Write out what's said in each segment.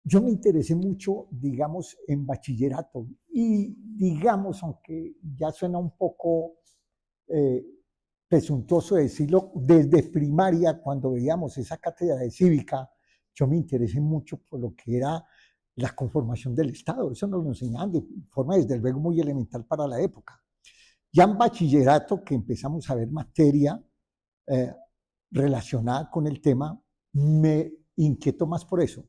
Yo me interesé mucho, digamos, en bachillerato y, digamos, aunque ya suena un poco eh, presuntuoso decirlo, desde primaria, cuando veíamos esa cátedra de cívica, yo me interesé mucho por lo que era la conformación del Estado. Eso nos lo enseñaban de forma, desde luego, muy elemental para la época. Ya en bachillerato, que empezamos a ver materia eh, relacionada con el tema, me inquietó más por eso.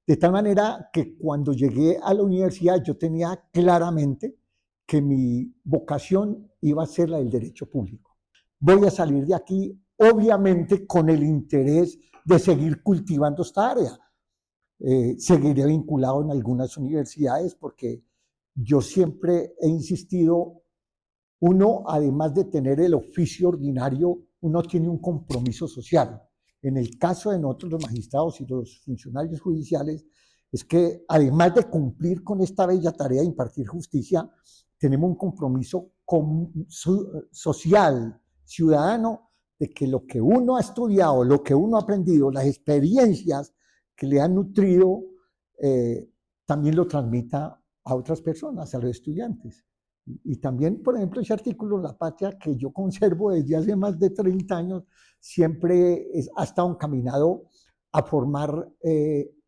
De tal manera que cuando llegué a la universidad yo tenía claramente que mi vocación iba a ser la del derecho público. Voy a salir de aquí, obviamente, con el interés de seguir cultivando esta área. Seguiré vinculado en algunas universidades porque yo siempre he insistido, uno, además de tener el oficio ordinario, uno tiene un compromiso social. En el caso de nosotros, los magistrados y los funcionarios judiciales, es que además de cumplir con esta bella tarea de impartir justicia, tenemos un compromiso social, ciudadano, de que lo que uno ha estudiado, lo que uno ha aprendido, las experiencias que le han nutrido, también lo transmita a otras personas, a los estudiantes. Y también, por ejemplo, ese artículo La Patria, que yo conservo desde hace más de 30 años, siempre ha estado encaminado a formar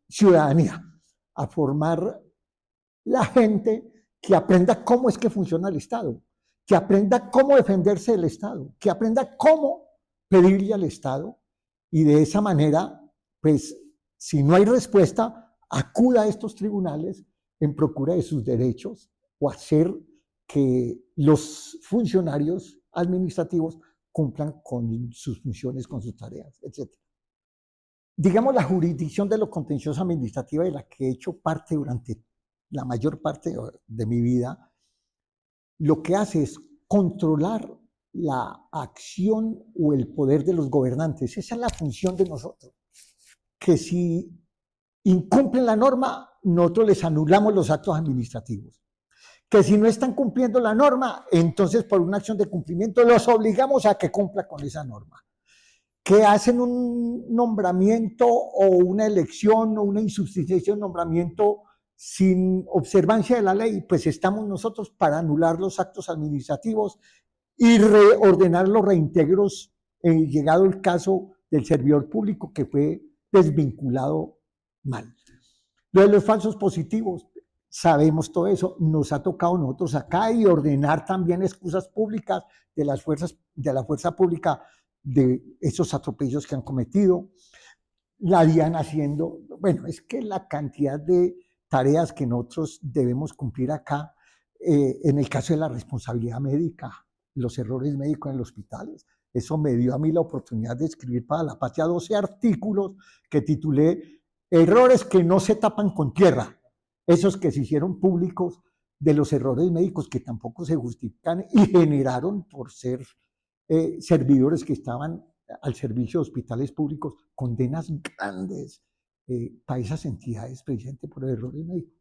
ciudadanía, a formar la gente que aprenda cómo es que funciona el Estado, que aprenda cómo defenderse del Estado, que aprenda cómo pedirle al Estado y de esa manera, pues, si no hay respuesta, acuda a estos tribunales en procura de sus derechos o hacer que los funcionarios administrativos cumplan con sus funciones, con sus tareas, etc. Digamos, la jurisdicción de lo contencioso administrativa de la que he hecho parte durante la mayor parte de mi vida, lo que hace es controlar la acción o el poder de los gobernantes. Esa es la función de nosotros. Que si incumplen la norma, nosotros les anulamos los actos administrativos. Que si no están cumpliendo la norma, entonces por una acción de cumplimiento los obligamos a que cumpla con esa norma. Que hacen un nombramiento o una elección o una insubsistencia de nombramiento sin observancia de la ley, pues estamos nosotros para anular los actos administrativos y reordenar los reintegros, llegado el caso del servidor público que fue desvinculado mal. Lo de los falsos positivos, sabemos todo eso, nos ha tocado a nosotros acá y ordenar también excusas públicas de las fuerzas, de la fuerza pública de esos atropellos que han cometido. La DIAN haciendo, bueno, es que la cantidad de tareas que nosotros debemos cumplir acá, en el caso de la responsabilidad médica, los errores médicos en los hospitales, eso me dio a mí la oportunidad de escribir para La Patria 12 artículos que titulé Errores que no se tapan con tierra, esos que se hicieron públicos de los errores médicos que tampoco se justifican y generaron por ser servidores que estaban al servicio de hospitales públicos, condenas grandes para esas entidades, precisamente por errores médicos.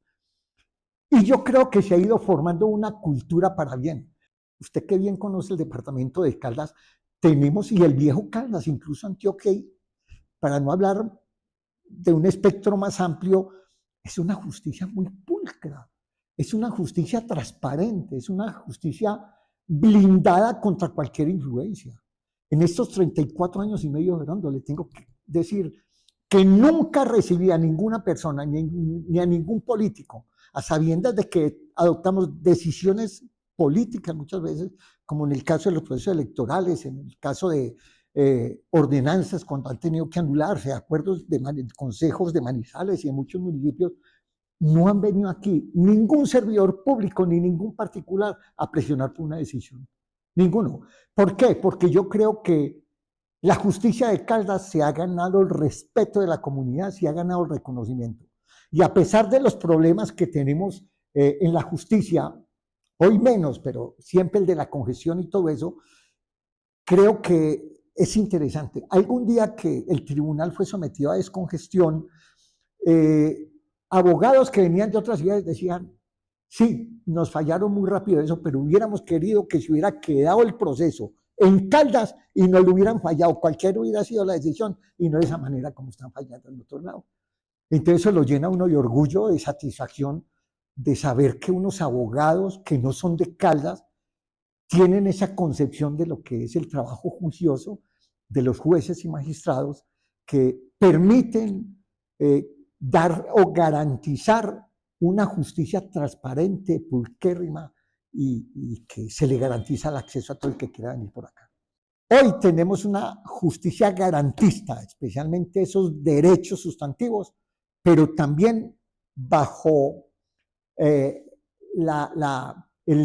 Y yo creo que se ha ido formando una cultura para bien. Usted que bien conoce el departamento de Caldas, tenemos, y el viejo Caldas, incluso Antioquia, para no hablar de un espectro más amplio, es una justicia muy pulcra, es una justicia transparente, es una justicia blindada contra cualquier influencia. En estos 34 años y medio de Rondo, le tengo que decir que nunca recibí a ninguna persona, ni a ningún político, a sabiendas de que adoptamos decisiones políticas muchas veces, como en el caso de los procesos electorales, en el caso de ordenanzas cuando han tenido que anularse, acuerdos de consejos de Manizales y de muchos municipios, no han venido aquí ningún servidor público ni ningún particular a presionar por una decisión. Ninguno. ¿Por qué? Porque yo creo que la justicia de Caldas se ha ganado el respeto de la comunidad, se ha ganado el reconocimiento. Y a pesar de los problemas que tenemos en la justicia, hoy menos, pero siempre el de la congestión y todo eso, creo que es interesante. Algún día que el tribunal fue sometido a descongestión, abogados que venían de otras ciudades decían, sí, nos fallaron muy rápido eso, pero hubiéramos querido que se hubiera quedado el proceso en Caldas y no lo hubieran fallado. Cualquiera hubiera sido la decisión y no de esa manera como están fallando en otro lado. Entonces eso lo llena a uno de orgullo, de satisfacción, de saber que unos abogados que no son de Caldas tienen esa concepción de lo que es el trabajo juicioso de los jueces y magistrados que permiten dar o garantizar una justicia transparente, pulquérrima y que se le garantiza el acceso a todo el que quiera venir por acá. Hoy tenemos una justicia garantista, especialmente esos derechos sustantivos, pero también bajo el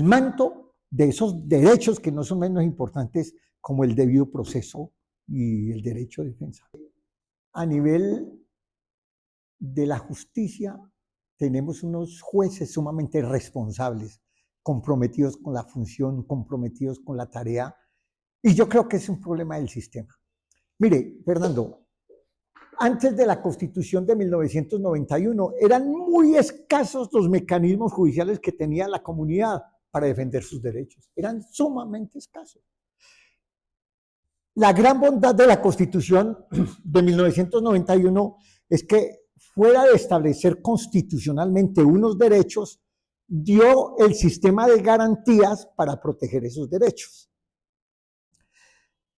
manto de esos derechos que no son menos importantes como el debido proceso y el derecho de defensa. A nivel de la justicia tenemos unos jueces sumamente responsables, comprometidos con la función, comprometidos con la tarea, y yo creo que es un problema del sistema. Mire, Fernando, antes de la Constitución de 1991 eran muy escasos los mecanismos judiciales que tenía la comunidad para defender sus derechos. Eran sumamente escasos. La gran bondad de la Constitución de 1991 es que fuera de establecer constitucionalmente unos derechos, dio el sistema de garantías para proteger esos derechos.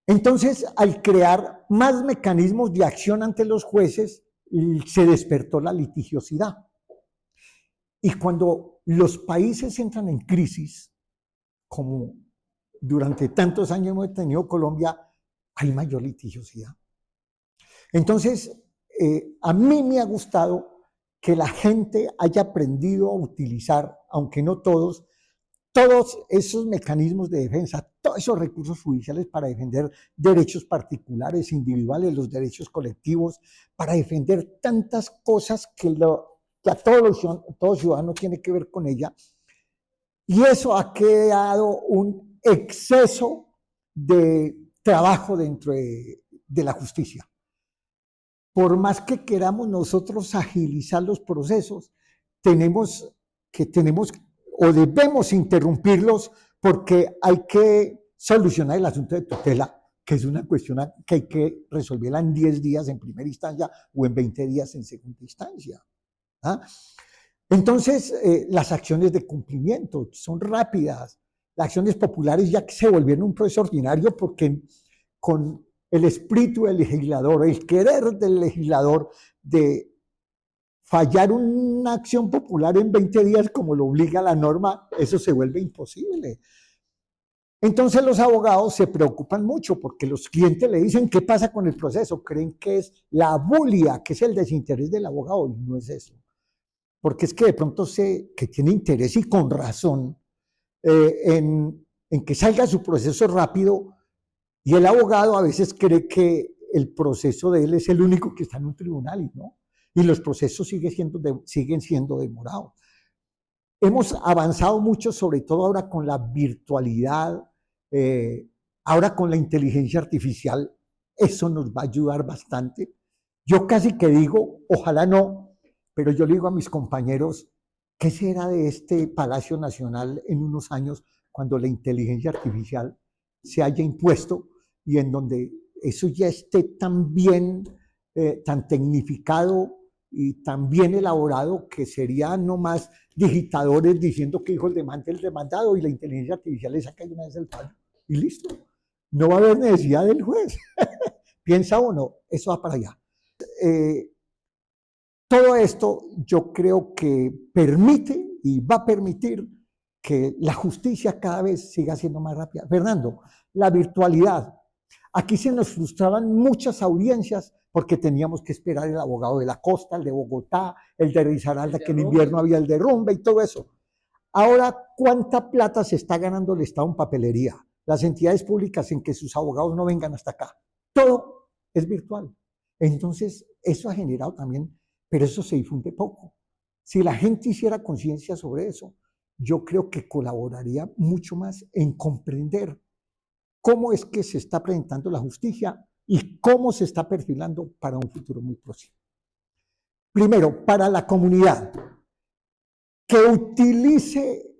Entonces, al crear más mecanismos de acción ante los jueces, se despertó la litigiosidad. Y cuando los países entran en crisis, como durante tantos años hemos tenido Colombia, hay mayor litigiosidad. Entonces, a mí me ha gustado que la gente haya aprendido a utilizar, aunque no todos esos mecanismos de defensa, todos esos recursos judiciales para defender derechos particulares, individuales, los derechos colectivos, para defender tantas cosas que a todo ciudadano tiene que ver con ella. Y eso ha creado un exceso de trabajo dentro de la justicia. Por más que queramos nosotros agilizar los procesos, tenemos o debemos interrumpirlos porque hay que solucionar el asunto de tutela, que es una cuestión que hay que resolverla en 10 días en primera instancia o en 20 días en segunda instancia. ¿Ah? Entonces, las acciones de cumplimiento son rápidas, las acciones populares ya que se volvieron un proceso ordinario porque con el espíritu del legislador, el querer del legislador de fallar una acción popular en 20 días como lo obliga la norma, eso se vuelve imposible. Entonces los abogados se preocupan mucho porque los clientes le dicen qué pasa con el proceso, creen que es la bulia, que es el desinterés del abogado, y no es eso. Porque es que de pronto sé que tiene interés y con razón en que salga su proceso rápido, y el abogado a veces cree que el proceso de él es el único que está en un tribunal y no. Y los procesos siguen siendo demorados. Hemos avanzado mucho, sobre todo ahora con la virtualidad, ahora con la inteligencia artificial, eso nos va a ayudar bastante. Yo casi que digo, ojalá no, pero yo le digo a mis compañeros, ¿qué será de este Palacio Nacional en unos años cuando la inteligencia artificial se haya impuesto y en donde eso ya esté tan bien, tan tecnificado y tan bien elaborado que serían nomás digitadores diciendo que hijo el demandado y la inteligencia artificial le saca de una vez el fallo y listo. No va a haber necesidad del juez. Piensa uno, eso va para allá. Todo esto yo creo que permite y va a permitir que la justicia cada vez siga siendo más rápida. Fernando, la virtualidad. Aquí se nos frustraban muchas audiencias porque teníamos que esperar el abogado de la costa, el de Bogotá, el de Risaralda, que en invierno había el derrumbe y todo eso. Ahora, ¿cuánta plata se está ganando el Estado en papelería? Las entidades públicas en que sus abogados no vengan hasta acá. Todo es virtual. Entonces, eso ha generado también, pero eso se difunde poco. Si la gente hiciera conciencia sobre eso, yo creo que colaboraría mucho más en comprender cómo es que se está presentando la justicia y cómo se está perfilando para un futuro muy próximo. Primero, para la comunidad, que utilice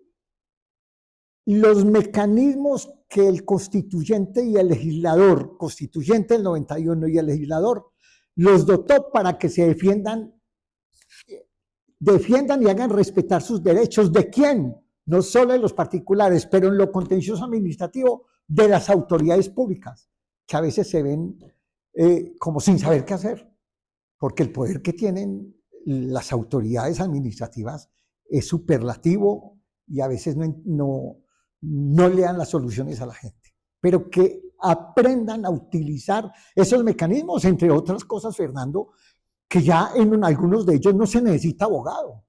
los mecanismos que el constituyente y el legislador, constituyente del 91 y el legislador, los dotó para que se defiendan defiendan y hagan respetar sus derechos. ¿De quién? No solo de los particulares, pero en lo contencioso administrativo de las autoridades públicas, que a veces se ven como sin saber qué hacer, porque el poder que tienen las autoridades administrativas es superlativo y a veces no le dan las soluciones a la gente. Pero que aprendan a utilizar esos mecanismos, entre otras cosas, Fernando, que ya en algunos de ellos no se necesita abogado.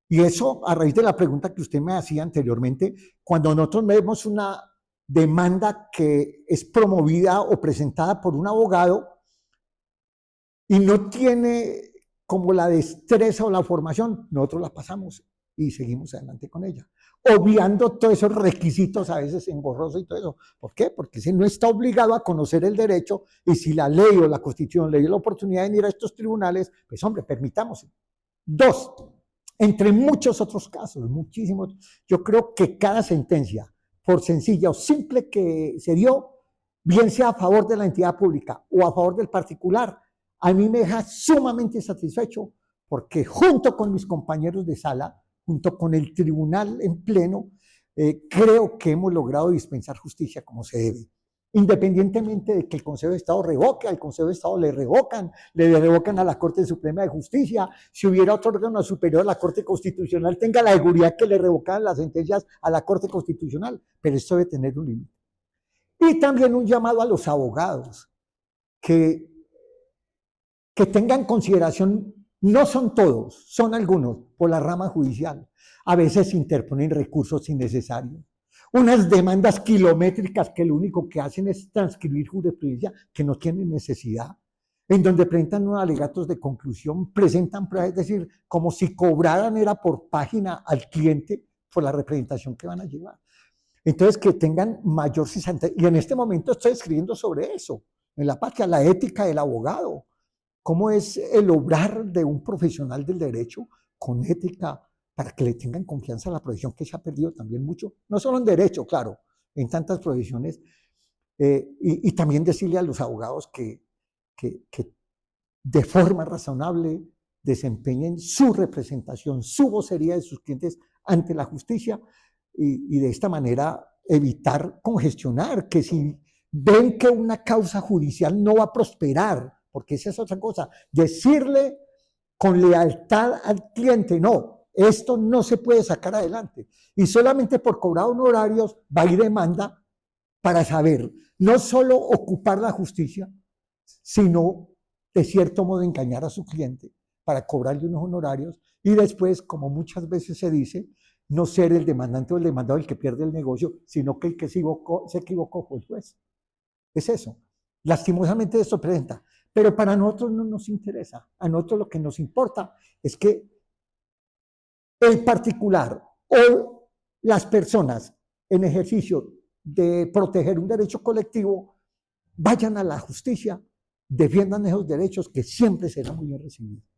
Y eso a raíz de la pregunta que usted me hacía anteriormente, cuando nosotros vemos una demanda que es promovida o presentada por un abogado y no tiene como la destreza o la formación, nosotros la pasamos y seguimos adelante con ella, obviando todos esos requisitos a veces engorrosos y todo eso. ¿Por qué? Porque si no está obligado a conocer el derecho y si la ley o la Constitución le dio la oportunidad de ir a estos tribunales, pues hombre, permitamos. Dos, entre muchos otros casos, muchísimos, yo creo que cada sentencia, por sencilla o simple que se dio, bien sea a favor de la entidad pública o a favor del particular, a mí me deja sumamente satisfecho porque junto con mis compañeros de sala, junto con el tribunal en pleno, creo que hemos logrado dispensar justicia como se debe. Independientemente de que el Consejo de Estado revoque, al Consejo de Estado le revocan a la Corte Suprema de Justicia, si hubiera otro órgano superior a la Corte Constitucional, tenga la seguridad que le revocaran las sentencias a la Corte Constitucional, pero esto debe tener un límite. Y también un llamado a los abogados, que tengan consideración, no son todos, son algunos, por la rama judicial. A veces interponen recursos innecesarios, unas demandas kilométricas que lo único que hacen es transcribir jurisprudencia que no tienen necesidad, en donde presentan unos alegatos de conclusión, presentan pruebas, es decir, como si cobraran era por página al cliente por la representación que van a llevar. Entonces, que tengan mayor cesantía. Y en este momento estoy escribiendo sobre eso, en la patria, la ética del abogado. ¿Cómo es el obrar de un profesional del derecho con ética para que le tengan confianza a la profesión que se ha perdido también mucho? No solo en derecho, claro, en tantas profesiones. Y también decirle a los abogados que de forma razonable desempeñen su representación, su vocería de sus clientes ante la justicia y de esta manera evitar congestionar, que si ven que una causa judicial no va a prosperar, porque esa es otra cosa, decirle con lealtad al cliente, no, esto no se puede sacar adelante. Y solamente por cobrar honorarios va y demanda para saber, no solo ocupar la justicia, sino de cierto modo engañar a su cliente para cobrarle unos honorarios y después, como muchas veces se dice, no ser el demandante o el demandado el que pierde el negocio, sino que el que se equivocó fue el juez. Es eso. Lastimosamente esto presenta. Pero para nosotros no nos interesa. A nosotros lo que nos importa es que el particular o las personas en ejercicio de proteger un derecho colectivo vayan a la justicia, defiendan esos derechos que siempre serán muy bien recibidos.